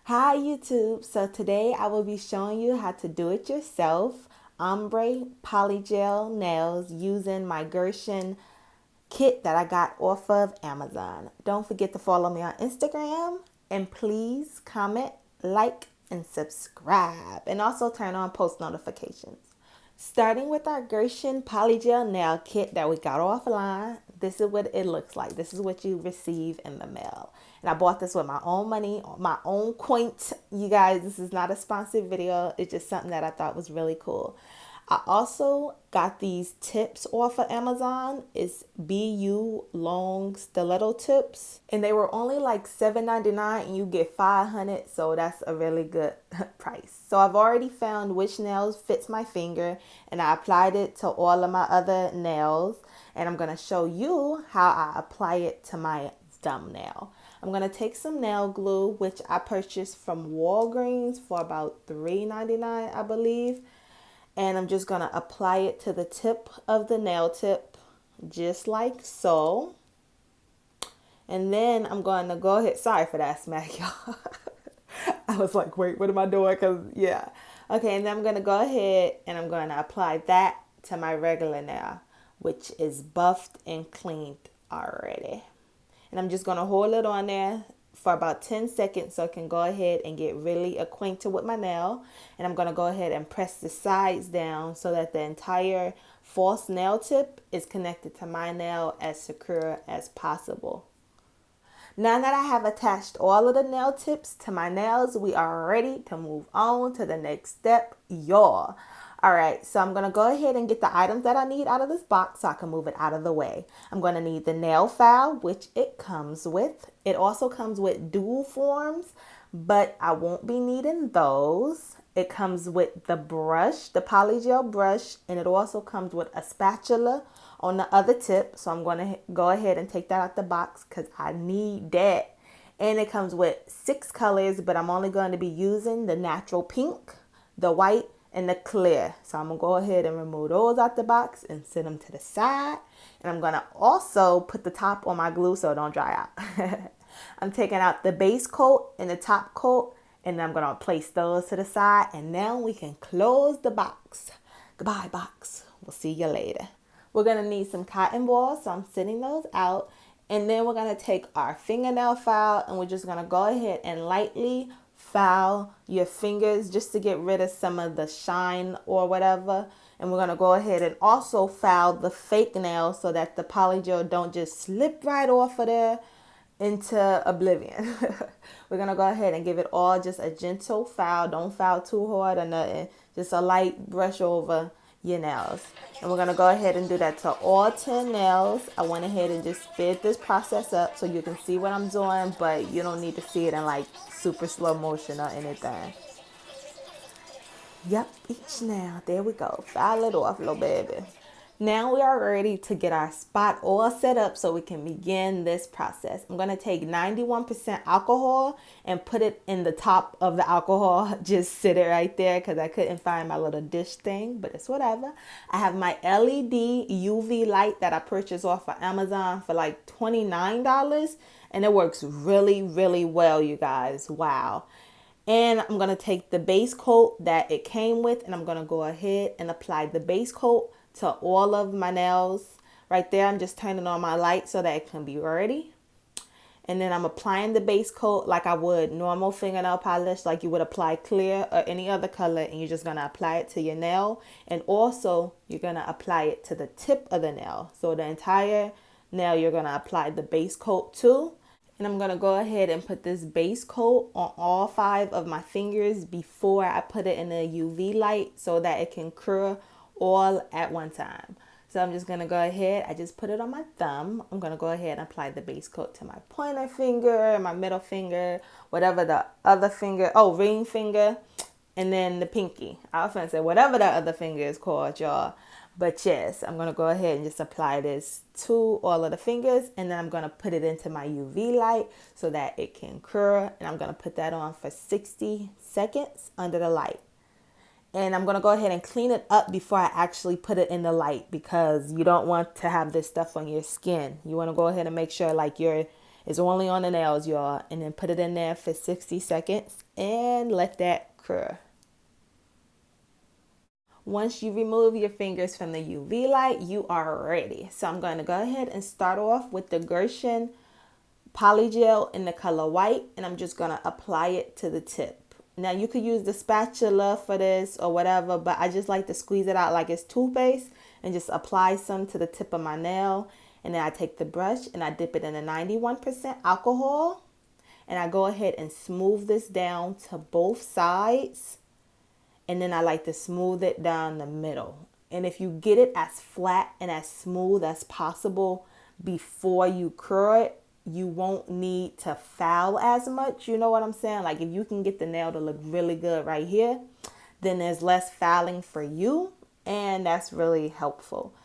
Hi YouTube, so today I will be showing you how to do it yourself ombre polygel nails using my Gershion kit that I got off of Amazon. Don't forget to follow me on Instagram and please comment, like, and subscribe, and also turn on post notifications. Starting with our Gershion Polygel Nail Kit that we got offline, this is what it looks like. This is what you receive in the mail. And I bought this with my own money, my own coins. You guys, this is not a sponsored video. It's just something that I thought was really cool. I also got these tips off of Amazon. It's BU long stiletto tips. And they were only like $7.99 and you get 500. So that's a really good price. So I've already found which nails fits my finger and I applied it to all of my other nails. And I'm going to show you how I apply it to my thumbnail. I'm going to take some nail glue, which I purchased from Walgreens for about $3.99, I believe. And I'm just going to apply it to the tip of the nail tip, just like so. And then I'm going to go ahead. Sorry for that smack, y'all. I was like, wait, what am I doing? Because, yeah. Okay, and then I'm going to go ahead and I'm going to apply that to my regular nail, which is buffed and cleaned already. And I'm just going to hold it on there for about 10 seconds so I can go ahead and get really acquainted with my nail. And I'm going to go ahead and press the sides down so that the entire false nail tip is connected to my nail as secure as possible. Now that I have attached all of the nail tips to my nails, we are ready to move on to the next step, y'all. All right, so I'm going to go ahead and get the items that I need out of this box so I can move it out of the way. I'm going to need the nail file, which it comes with. It also comes with dual forms, but I won't be needing those. It comes with the brush, the polygel brush, and it also comes with a spatula on the other tip. So I'm going to go ahead and take that out the box because I need that. And it comes with 6 colors, but I'm only going to be using the natural pink, the white, and the clear. So I'm going to go ahead and remove those out the box and set them to the side. And I'm going to also put the top on my glue so it don't dry out. I'm taking out the base coat and the top coat, and then I'm going to place those to the side. And now we can close the box. Goodbye, box. We'll see you later. We're going to need some cotton balls, so I'm setting those out. And then we're going to take our fingernail file and we're just going to go ahead and lightly file your fingers just to get rid of some of the shine or whatever. And we're going to go ahead and also file the fake nail so that the polygel don't just slip right off of there into oblivion. We're going to go ahead and give it all just a gentle file. Don't file too hard or nothing. Just a light brush over your nails. And we're going to go ahead and do that to all 10 nails. I went ahead and just sped this process up so you can see what I'm doing, but you don't need to see it in like super slow motion or anything. Yep, each nail. There we go. File it off, little baby. Now we are ready to get our spot all set up so we can begin this process. I'm going to take 91% alcohol and put it in the top of the alcohol. Just sit it right there because I couldn't find my little dish thing, but it's whatever. I have my LED UV light that I purchased off of Amazon for like $29, and it works really, really well, you guys. Wow. And I'm going to take the base coat that it came with, and I'm going to go ahead and apply the base coat to all of my nails. Right there, I'm just turning on my light so that it can be ready. And then I'm applying the base coat like I would normal fingernail polish, like you would apply clear or any other color, and you're just going to apply it to your nail. And also, you're going to apply it to the tip of the nail. So the entire nail, you're going to apply the base coat to. And I'm going to go ahead and put this base coat on all 5 of my fingers before I put it in the UV light so that it can cure all at one time. So I'm just going to go ahead. I just put it on my thumb. I'm going to go ahead and apply the base coat to my pointer finger, my middle finger, whatever the other finger, ring finger, and then the pinky. I was going to say whatever the other finger is called, y'all. But yes, I'm going to go ahead and just apply this to all of the fingers. And then I'm going to put it into my UV light so that it can cure. And I'm going to put that on for 60 seconds under the light. And I'm going to go ahead and clean it up before I actually put it in the light because you don't want to have this stuff on your skin. You want to go ahead and make sure like It's only on the nails, y'all. And then put it in there for 60 seconds and let that cure. Once you remove your fingers from the UV light, you are ready. So I'm going to go ahead and start off with the Gershion Polygel in the color white, and I'm just going to apply it to the tip. Now you could use the spatula for this or whatever, but I just like to squeeze it out like it's toothpaste and just apply some to the tip of my nail. And then I take the brush and I dip it in a 91% alcohol, and I go ahead and smooth this down to both sides. And then I like to smooth it down the middle. And if you get it as flat and as smooth as possible before you curl it, you won't need to foul as much. You know what I'm saying? Like if you can get the nail to look really good right here, then there's less fouling for you. And that's really helpful.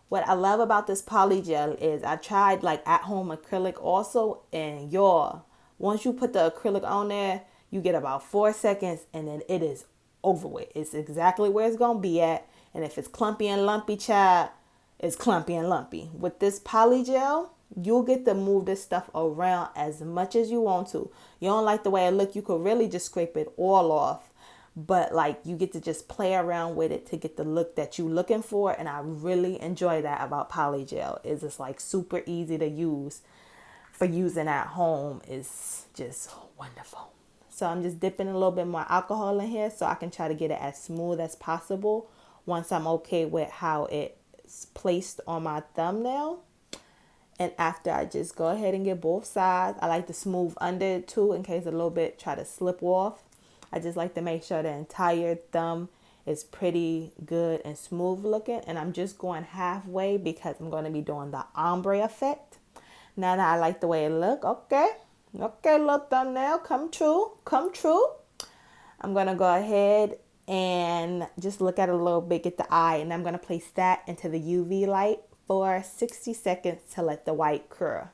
What I love about this polygel is I tried like at home acrylic also. And y'all, once you put the acrylic on there, you get about 4 seconds and then it is over with. It's exactly where it's gonna be at. And if it's clumpy and lumpy, child, it's clumpy and lumpy. With this polygel, you'll get to move this stuff around as much as you want to. You don't like the way it look, you could really just scrape it all off. But like you get to just play around with it to get the look that you're looking for. And I really enjoy that about polygel. It's just like super easy to use for using at home. It's just wonderful. So I'm just dipping a little bit more alcohol in here so I can try to get it as smooth as possible once I'm okay with how it's placed on my thumbnail. And after I just go ahead and get both sides, I like to smooth under it too in case a little bit try to slip off. I just like to make sure the entire thumb is pretty good and smooth looking. And I'm just going halfway because I'm going to be doing the ombre effect. Now that I like the way it look, okay, little thumbnail, come true. I'm going to go ahead and just look at it a little bit, get the eye, and I'm going to place that into the UV light for 60 seconds to let the white curl.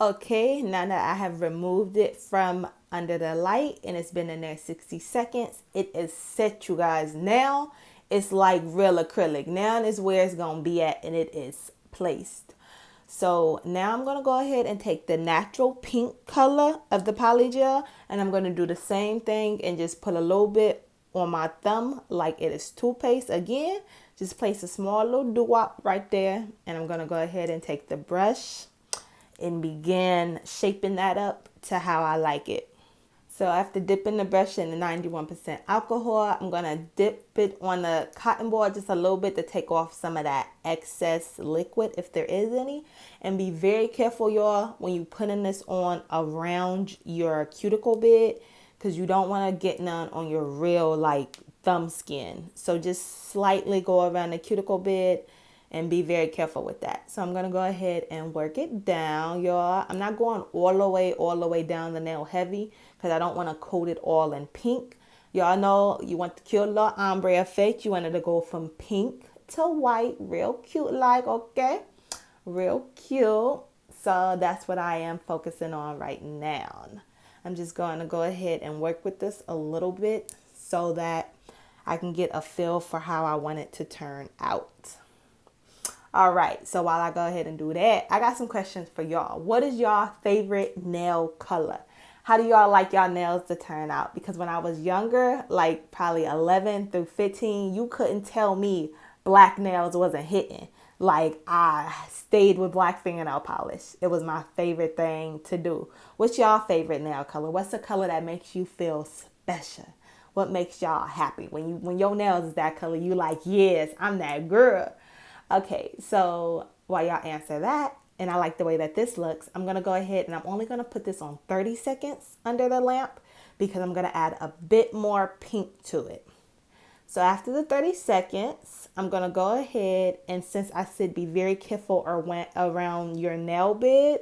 Okay, now that I have removed it from under the light and it's been in there 60 seconds, it is set, you guys. Now it's like real acrylic. Now is where it's going to be at, and it is placed. So now I'm going to go ahead and take the natural pink color of the polygel, and I'm going to do the same thing and just put a little bit on my thumb like it is toothpaste. Again, just place a small little doo-wop right there, and I'm going to go ahead and take the brush and begin shaping that up to how I like it. So after dipping the brush in the 91% alcohol, I'm going to dip it on the cotton board just a little bit to take off some of that excess liquid if there is any. And be very careful, y'all, when you putting this on around your cuticle bit, because you don't want to get none on your real like thumb skin. So just slightly go around the cuticle bit and be very careful with that. So I'm going to go ahead and work it down, y'all. I'm not going all the way down the nail heavy because I don't want to coat it all in pink. Y'all know you want the cute little ombre effect. You wanted to go from pink to white, real cute like, okay? Real cute. So that's what I am focusing on right now. I'm just going to go ahead and work with this a little bit so that I can get a feel for how I want it to turn out. All right, so while I go ahead and do that, I got some questions for y'all. What is y'all favorite nail color? How do y'all like y'all nails to turn out? Because when I was younger, like probably 11 through 15, you couldn't tell me black nails wasn't hitting. Like I stayed with black fingernail polish. It was my favorite thing to do. What's y'all favorite nail color? What's the color that makes you feel special? What makes y'all happy? When your nails is that color, you like, yes, I'm that girl. Okay, so while y'all answer that, and I like the way that this looks, I'm going to go ahead and I'm only going to put this on 30 seconds under the lamp because I'm going to add a bit more pink to it. So after the 30 seconds, I'm going to go ahead and, since I said be very careful around your nail bed,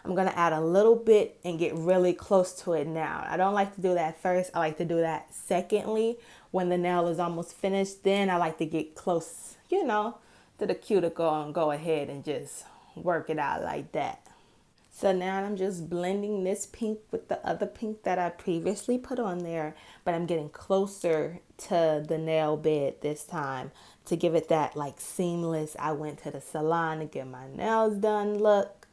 I'm going to add a little bit and get really close to it now. I don't like to do that first. I like to do that secondly. When the nail is almost finished, then I like to get close, you know, to the cuticle and go ahead and just work it out like that. So now I'm just blending this pink with the other pink that I previously put on there, but I'm getting closer to the nail bed this time to give it that like seamless, I went to the salon to get my nails done look.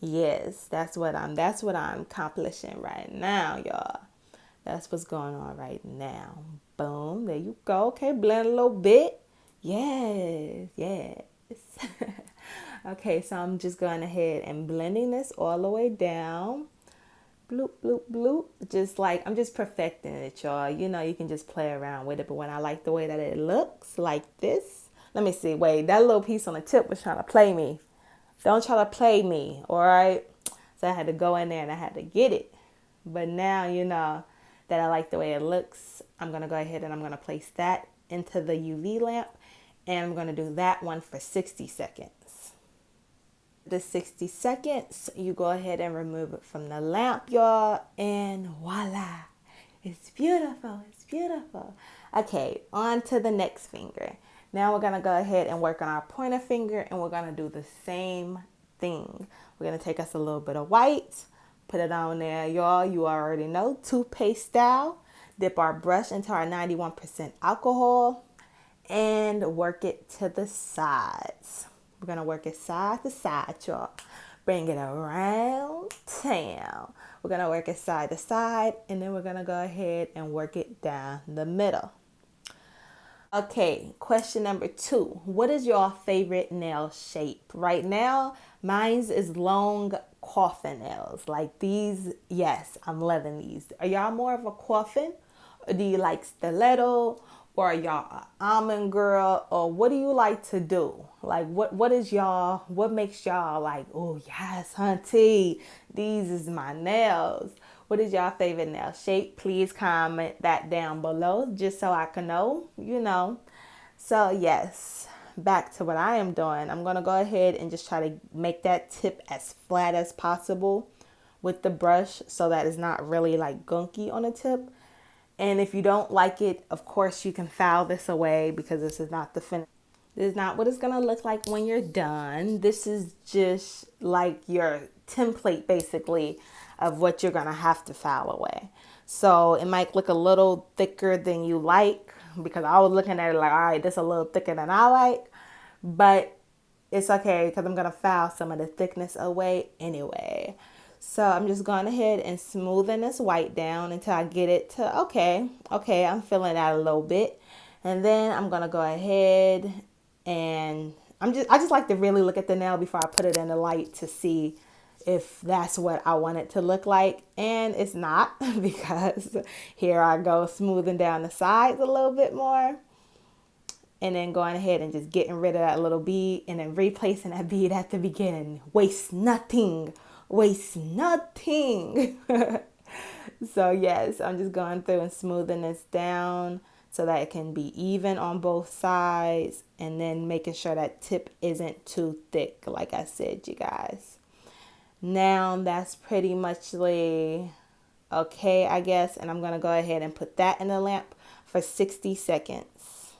Yes, that's what I'm accomplishing right now, y'all. That's what's going on right now. Boom, there you go. Okay, blend a little bit. Yes, yes. Okay, so I'm just going ahead and blending this all the way down. Bloop, bloop, bloop. Just like, I'm just perfecting it, y'all. You know, you can just play around with it. But when I like the way that it looks like this, let me see. Wait, that little piece on the tip was trying to play me. Don't try to play me, all right? So I had to go in there and I had to get it. But now, you know, that I like the way it looks, I'm going to go ahead and I'm going to place that into the UV lamp. And I'm going to do that one for 60 seconds. The 60 seconds, you go ahead and remove it from the lamp, y'all, and voila, it's beautiful, it's beautiful. Okay, on to the next finger. Now we're gonna go ahead and work on our pointer finger, and we're gonna do the same thing. We're gonna take us a little bit of white, put it on there, y'all. You already know, toothpaste style. Dip our brush into our 91% alcohol and work it to the sides. We're going to work it side to side, y'all. Bring it around town. We're going to work it side to side, and then we're going to go ahead and work it down the middle. Okay, question number 2. What is your favorite nail shape? Right now, mine's is long coffin nails. Like these, yes, I'm loving these. Are y'all more of a coffin? Or do you like stiletto? Or are y'all an almond girl? Or what do you like to do? Like what is y'all, what makes y'all like, oh yes, hunty, these is my nails. What is y'all favorite nail shape? Please comment that down below just so I can know, you know. So yes, back to what I am doing. I'm going to go ahead and just try to make that tip as flat as possible with the brush so that it's not really like gunky on the tip. And if you don't like it, of course you can file this away because this is not the finish. This is not what it's going to look like when you're done. This is just like your template basically of what you're going to have to file away. So it might look a little thicker than you like because I was looking at it like, all right, this is a little thicker than I like. But it's okay because I'm going to file some of the thickness away anyway. So I'm just going ahead and smoothing this white down until I get it to, okay, I'm feeling that a little bit. And then I'm going to go ahead and I just like to really look at the nail before I put it in the light to see if that's what I want it to look like. And it's not because here I go smoothing down the sides a little bit more. And then going ahead and just getting rid of that little bead and then replacing that bead at the beginning. Waste nothing. Waste nothing. So yes, I'm just going through and smoothing this down so that it can be even on both sides, and then making sure that tip isn't too thick, like I said, you guys. Now that's pretty much okay, I guess, and I'm going to go ahead and put that in the lamp for 60 seconds.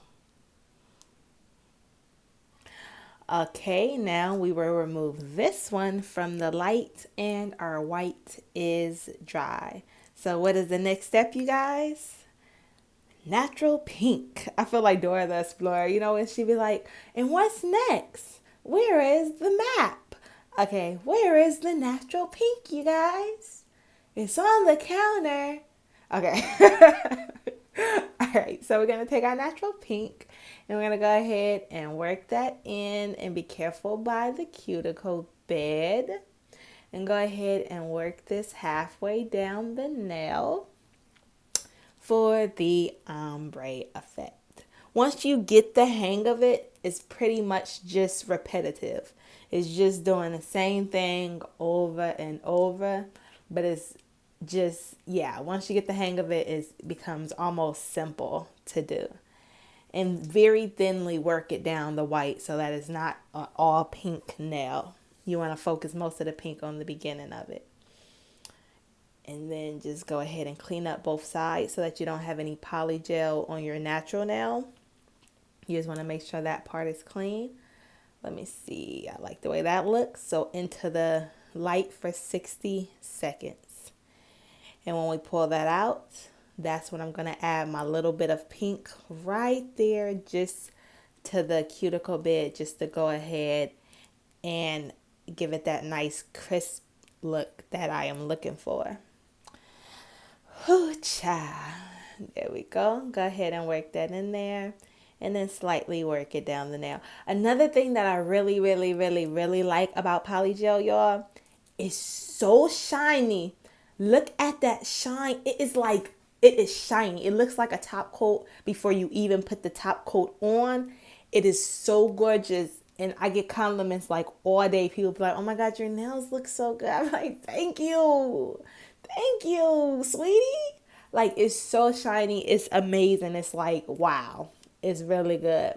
Okay, now we will remove this one from the light and our white is dry. So what is the next step, you guys? Natural pink. I feel like Dora the Explorer, you know, when she be like, and what's next? Where is the map? Okay, where is the natural pink, you guys? It's on the counter. Okay. All right, so we're going to take our natural pink and we're going to go ahead and work that in, and be careful by the cuticle bed. And go ahead and work this halfway down the nail for the ombre effect. Once you get the hang of it, it's pretty much just repetitive. It's just doing the same thing over and over, but it's just, yeah, once you get the hang of it, it becomes almost simple to do. And very thinly work it down the white so that it's not an all pink nail. You want to focus most of the pink on the beginning of it. And then just go ahead and clean up both sides so that you don't have any polygel on your natural nail. You just want to make sure that part is clean. Let me see. I like the way that looks. So into the light for 60 seconds. And when we pull that out, that's when I'm going to add my little bit of pink right there just to the cuticle bed, just to go ahead and give it that nice crisp look that I am looking for. Whoo, child. There we go. Go ahead and work that in there. And then slightly work it down the nail. Another thing that I really, really, really, really like about Polygel, y'all, is so shiny. Look at that shine. It is shiny. It looks like a top coat before you even put the top coat on. It is so gorgeous. And I get compliments like all day. People be like, oh my God, your nails look so good. I'm like, thank you. Thank you, sweetie. Like, it's so shiny. It's amazing. It's like, wow. It's really good.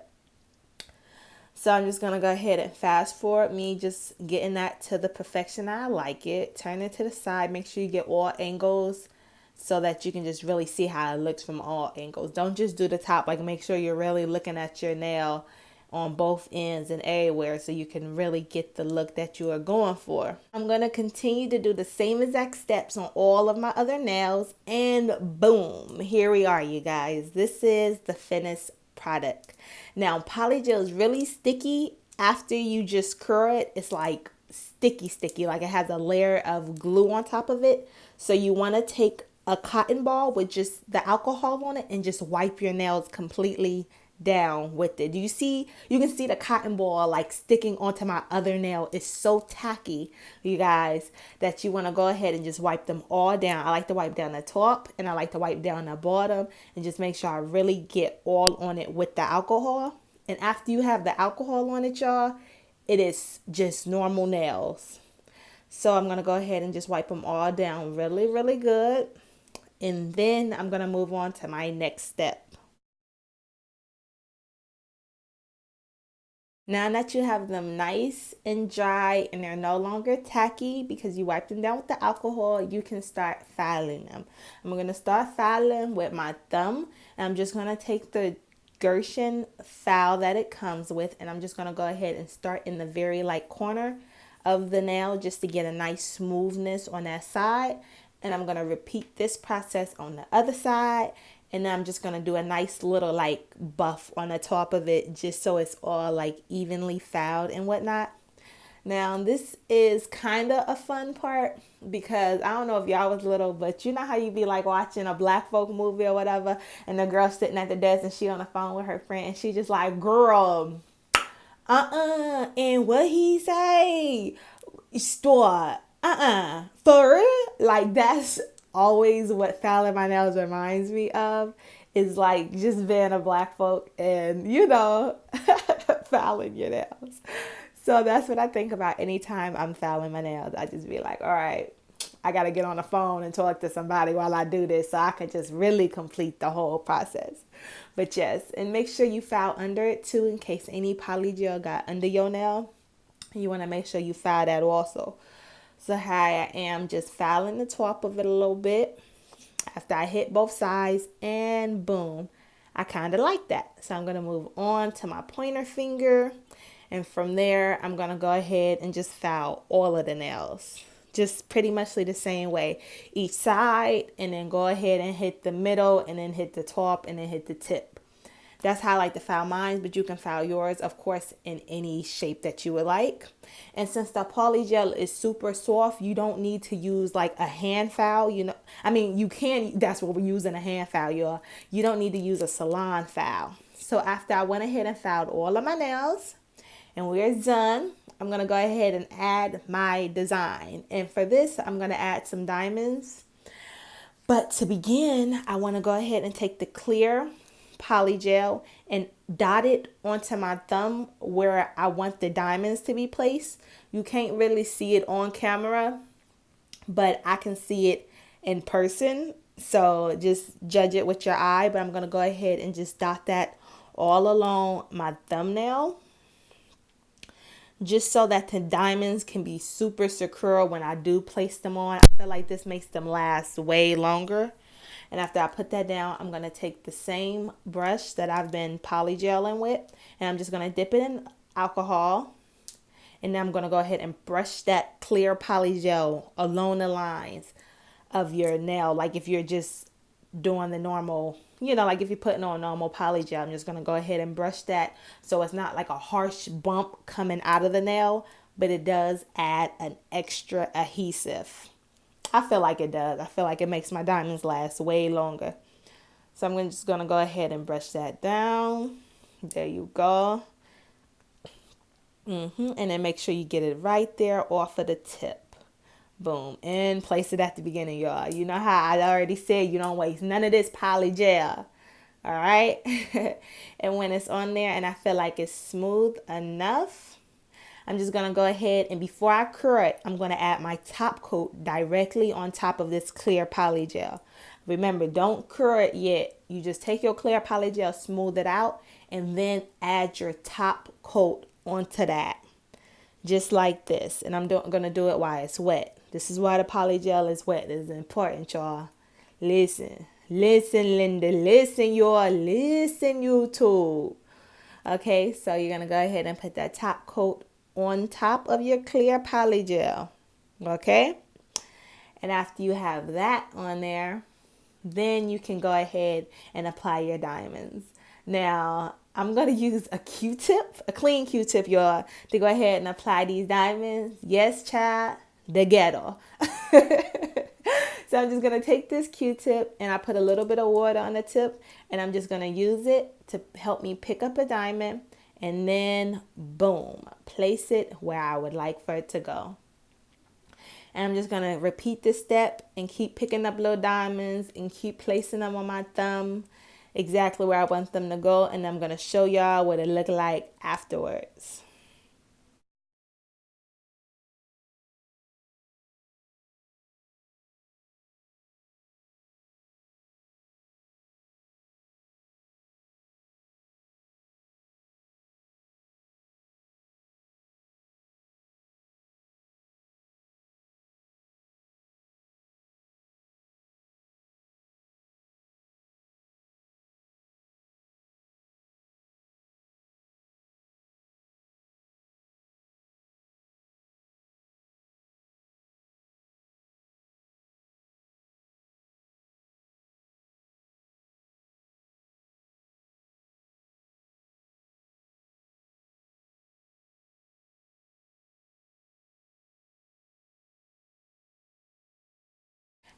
So I'm just going to go ahead and fast forward me just getting that to the perfection I like it. Turn it to the side. Make sure you get all angles so that you can just really see how it looks from all angles. Don't just do the top. Like, make sure you're really looking at your nail on both ends and everywhere so you can really get the look that you are going for. I'm going to continue to do the same exact steps on all of my other nails, and boom, here we are, you guys. This is the finished product. Now, Polygel is really sticky. After you just curl it, it's like sticky, like it has a layer of glue on top of it. So you want to take a cotton ball with just the alcohol on it and just wipe your nails completely down with it. Do you see? You can see the cotton ball like sticking onto my other nail. It's so tacky, you guys, that you want to go ahead and just wipe them all down. I like to wipe down the top and I like to wipe down the bottom and just make sure I really get all on it with the alcohol. And after you have the alcohol on it, y'all, it is just normal nails. So I'm going to go ahead and just wipe them all down really, really good. And then I'm going to move on to my next step. Now that you have them nice and dry and they're no longer tacky because you wiped them down with the alcohol, you can start filing them. I'm going to start filing with my thumb. And I'm just going to take the Gershion file that it comes with, and I'm just going to go ahead and start in the very like corner of the nail just to get a nice smoothness on that side. And I'm going to repeat this process on the other side. And then I'm just going to do a nice little like buff on the top of it just so it's all like evenly filed and whatnot. Now, this is kind of a fun part because I don't know if y'all was little, but you know how you be like watching a black folk movie or whatever, and the girl sitting at the desk and she on the phone with her friend and she just like, girl, and what he say? Store, for real? Like, that's always what filing my nails reminds me of, is like just being a black folk and, you know, filing your nails. So that's what I think about anytime I'm filing my nails. I just be like, all right, I got to get on the phone and talk to somebody while I do this so I can just really complete the whole process. But yes, and make sure you file under it too in case any polygel got under your nail. You want to make sure you file that also. So here I am just filing the top of it a little bit after I hit both sides, and boom, I kind of like that. So I'm going to move on to my pointer finger, and from there I'm going to go ahead and just file all of the nails. Just pretty much the same way, each side, and then go ahead and hit the middle and then hit the top and then hit the tip. That's how I like to file mine, but you can file yours, of course, in any shape that you would like. And since the polygel is super soft, you don't need to use like a hand file. You know, I mean, you can, that's what we're using, a hand file, y'all. You don't need to use a salon file. So after I went ahead and filed all of my nails and we're done, I'm going to go ahead and add my design. And for this, I'm going to add some diamonds. But to begin, I want to go ahead and take the clear polygel and dot it onto my thumb where I want the diamonds to be placed. You can't really see it on camera, but I can see it in person. So just judge it with your eye. But I'm going to go ahead and just dot that all along my thumbnail, just so that the diamonds can be super secure when I do place them on. I feel like this makes them last way longer. And after I put that down, I'm going to take the same brush that I've been polygeling with, and I'm just going to dip it in alcohol. And then I'm going to go ahead and brush that clear polygel along the lines of your nail. Like if you're just doing the normal, you know, like if you're putting on normal polygel, I'm just going to go ahead and brush that so it's not like a harsh bump coming out of the nail, but it does add an extra adhesive. I feel like it does. I feel like it makes my diamonds last way longer. So I'm just going to go ahead and brush that down. There you go. And then make sure you get it right there off of the tip. Boom. And place it at the beginning, y'all. You know how I already said you don't waste none of this polygel. All right. And when it's on there and I feel like it's smooth enough, I'm just going to go ahead and before I cure it, I'm going to add my top coat directly on top of this clear polygel. Remember, don't cure it yet. You just take your clear polygel, smooth it out, and then add your top coat onto that. Just like this. And I'm going to do it while it's wet. This is why the polygel is wet. It's important, y'all. Listen. Listen, Linda. Listen, y'all. Listen, YouTube. Okay, so you're going to go ahead and put that top coat on top of your clear polygel. Okay? And after you have that on there, then you can go ahead and apply your diamonds. Now, I'm going to use a Q-tip, a clean Q-tip, y'all, to go ahead and apply these diamonds. Yes, child, the ghetto. So I'm just going to take this Q-tip and I put a little bit of water on the tip and I'm just going to use it to help me pick up a diamond and then, boom, place it where I would like for it to go. And I'm just going to repeat this step and keep picking up little diamonds and keep placing them on my thumb exactly where I want them to go. And I'm going to show y'all what it looked like afterwards.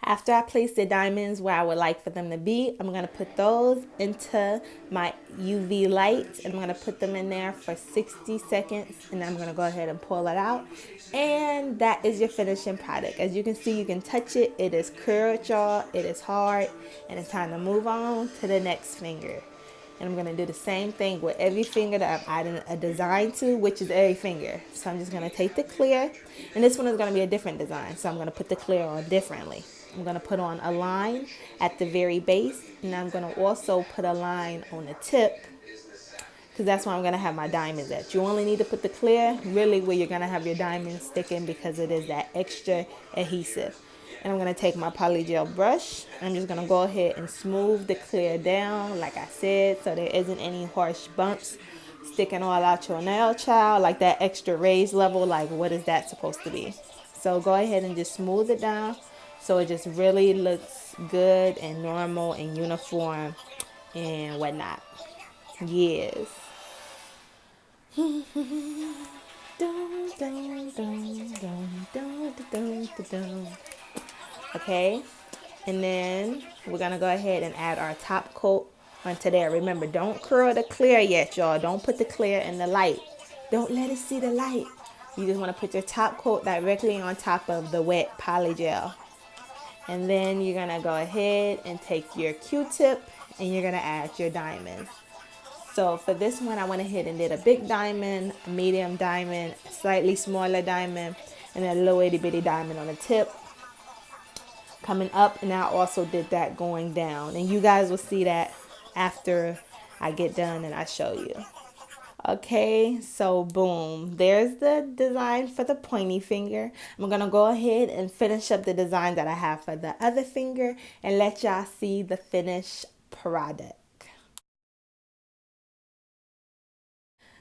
After I place the diamonds where I would like for them to be, I'm going to put those into my UV light and I'm going to put them in there for 60 seconds and I'm going to go ahead and pull it out. And that is your finishing product. As you can see, you can touch it. It is curved, y'all. It is hard and it's time to move on to the next finger. And I'm going to do the same thing with every finger that I'm adding a design to, which is every finger. So I'm just going to take the clear, and this one is going to be a different design. So I'm going to put the clear on differently. I'm going to put on a line at the very base, and I'm going to also put a line on the tip because that's where I'm going to have my diamonds at. You only need to put the clear really where you're going to have your diamonds sticking because it is that extra adhesive. And I'm going to take my polygel brush. I'm just going to go ahead and smooth the clear down, like I said, so there isn't any harsh bumps sticking all out your nail, child, like that extra raised level. Like, what is that supposed to be? So go ahead and just smooth it down so it just really looks good and normal and uniform and whatnot. Yes. Okay, and then we're gonna go ahead and add our top coat onto there. Remember, don't curl the clear yet, y'all. Don't put the clear in the light. Don't let it see the light. You just want to put your top coat directly on top of the wet polygel. And then you're gonna go ahead and take your Q-tip and you're gonna add your diamonds. So for this one, I went ahead and did a big diamond, a medium diamond, a slightly smaller diamond, and a little itty bitty diamond on the tip coming up. And I also did that going down. And you guys will see that after I get done and I show you. Okay, so boom, there's the design for the pointy finger. I'm going to go ahead and finish up the design that I have for the other finger and let y'all see the finished product.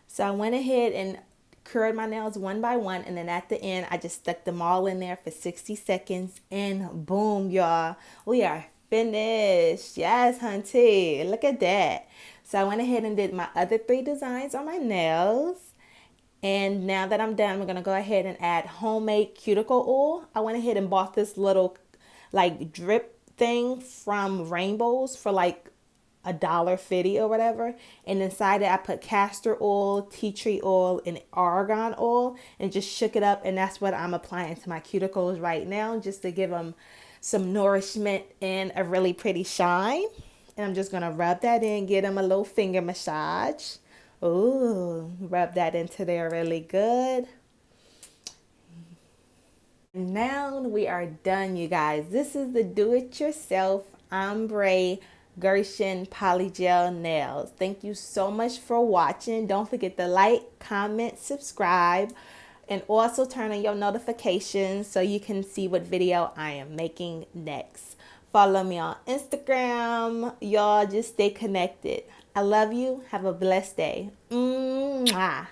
So I went ahead and curled my nails one by one, and then at the end I just stuck them all in there for 60 seconds and boom, y'all, we are finished. Yes, hunty, look at that. So I went ahead and did my other 3 designs on my nails, And now that I'm done, I'm going to go ahead and add homemade cuticle oil. I went ahead and bought this little like drip thing from Rainbows for like $1.50 or whatever. And inside it, I put castor oil, tea tree oil, and argan oil and just shook it up. And that's what I'm applying to my cuticles right now, just to give them some nourishment and a really pretty shine. And I'm just going to rub that in, get them a little finger massage. Ooh, rub that into there really good. Now we are done, you guys. This is the do-it-yourself Ombre Gershion Polygel nails. Thank you so much for watching. Don't forget to like, comment, subscribe, and also turn on your notifications so you can see what video I am making next. Follow me on Instagram. Y'all just stay connected. I love you. Have a blessed day. Mwah.